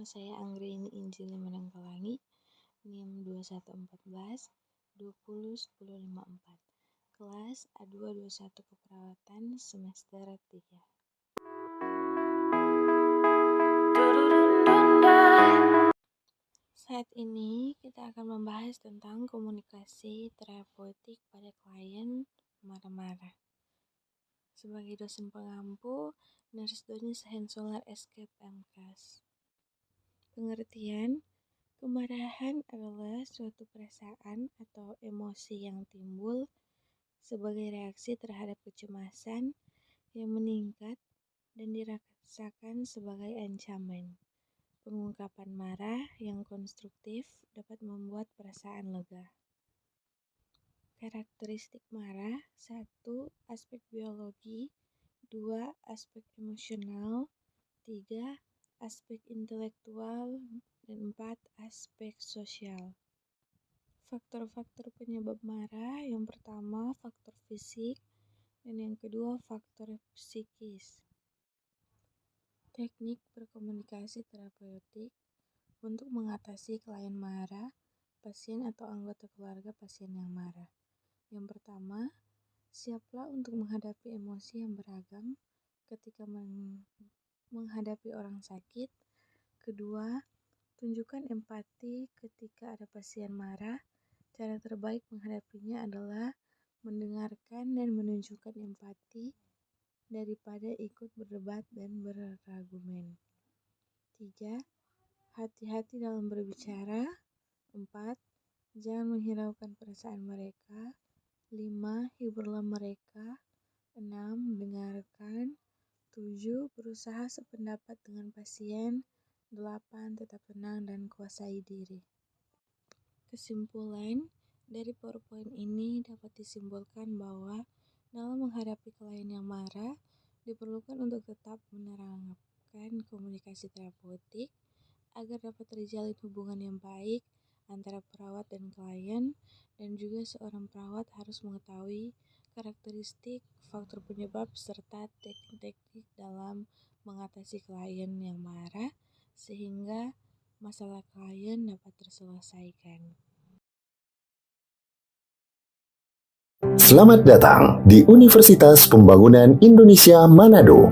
saya Anggraini Injili Mananggalangi, NIM 2114 201054, kelas A221 Keperawatan semester 3. Saat ini kita akan membahas tentang komunikasi terapeutik pada klien marah-marah. Sebagai dosen pengampu, Nurse Doni Sahensolar Escape MKAS. Pengertian, kemarahan adalah suatu perasaan atau emosi yang timbul sebagai reaksi terhadap kecemasan yang meningkat dan dirasakan sebagai ancaman. Pengungkapan marah yang konstruktif dapat membuat perasaan lega. Karakteristik marah: 1. Aspek biologi, 2. Aspek emosional, 3. Aspek intelektual, dan 4. Aspek sosial. Faktor-faktor penyebab marah: yang pertama faktor fisik, dan yang kedua faktor psikis. Teknik berkomunikasi terapeutik untuk mengatasi klien marah, pasien atau anggota keluarga pasien yang marah. Yang pertama, siaplah untuk menghadapi emosi yang beragam ketika menghadapi orang sakit. Kedua, tunjukkan empati ketika ada pasien marah. Cara terbaik menghadapinya adalah mendengarkan dan menunjukkan empati daripada ikut berdebat dan berargumen. 3. Hati-hati dalam berbicara. 4. Jangan menghiraukan perasaan mereka. 5. Hiburlah mereka. 6. Dengarkan. 7. Berusaha sependapat dengan pasien. 8. Tetap tenang dan kuasai diri. Kesimpulan dari PowerPoint ini dapat disimpulkan bahwa dalam menghadapi klien yang marah, diperlukan untuk tetap menerapkan komunikasi terapeutik agar dapat terjalin hubungan yang baik antara perawat dan klien, dan juga seorang perawat harus mengetahui karakteristik, faktor penyebab, serta teknik-teknik dalam mengatasi klien yang marah sehingga masalah klien dapat terselesaikan. Selamat datang di Universitas Pembangunan Indonesia Manado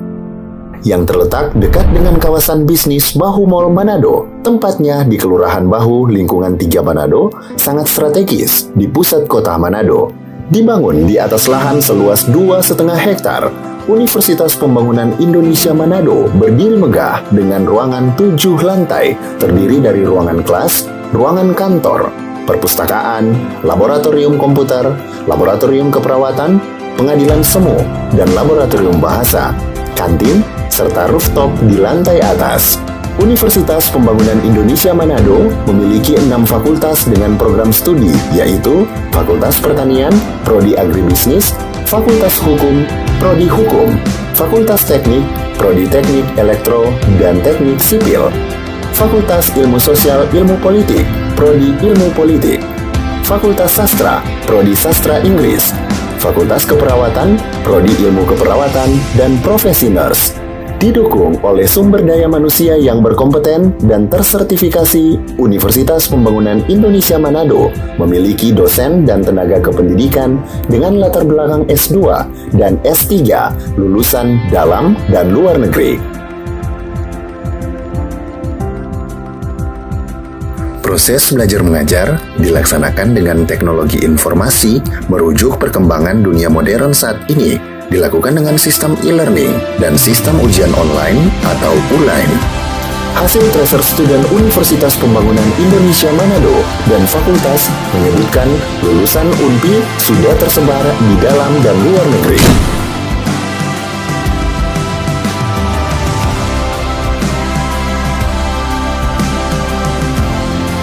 yang terletak dekat dengan kawasan bisnis Bahu Mall Manado. Tempatnya di Kelurahan Bahu, lingkungan 3 Manado, sangat strategis di pusat kota Manado. Dibangun di atas lahan seluas 2,5 hektar, Universitas Pembangunan Indonesia Manado berdiri megah dengan ruangan 7 lantai, terdiri dari ruangan kelas, ruangan kantor, perpustakaan, laboratorium komputer, laboratorium keperawatan, pengadilan semu, dan laboratorium bahasa, kantin, serta rooftop di lantai atas. Universitas Pembangunan Indonesia Manado memiliki 6 fakultas dengan program studi, yaitu Fakultas Pertanian, Prodi Agribisnis, Fakultas Hukum, Prodi Hukum, Fakultas Teknik, Prodi Teknik Elektro dan Teknik Sipil, Fakultas Ilmu Sosial Ilmu Politik, Prodi Ilmu Politik, Fakultas Sastra, Prodi Sastra Inggris, Fakultas Keperawatan, Prodi Ilmu Keperawatan, dan Profesi Nurse. Didukung oleh sumber daya manusia yang berkompeten dan tersertifikasi, Universitas Pembangunan Indonesia Manado memiliki dosen dan tenaga kependidikan dengan latar belakang S2 dan S3 lulusan dalam dan luar negeri. Proses belajar mengajar dilaksanakan dengan teknologi informasi merujuk perkembangan dunia modern saat ini, dilakukan dengan sistem e-learning dan sistem ujian online atau ULAIN. Hasil tracer student Universitas Pembangunan Indonesia Manado dan fakultas menyebutkan lulusan UNPI sudah tersebar di dalam dan luar negeri.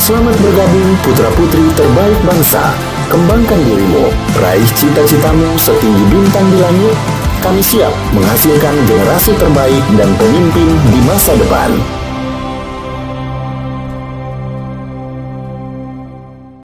Selamat bergabung putra-putri terbaik bangsa. Kembangkan dirimu, raih cita-citamu setinggi bintang di langit. Kami siap menghasilkan generasi terbaik dan pemimpin di masa depan.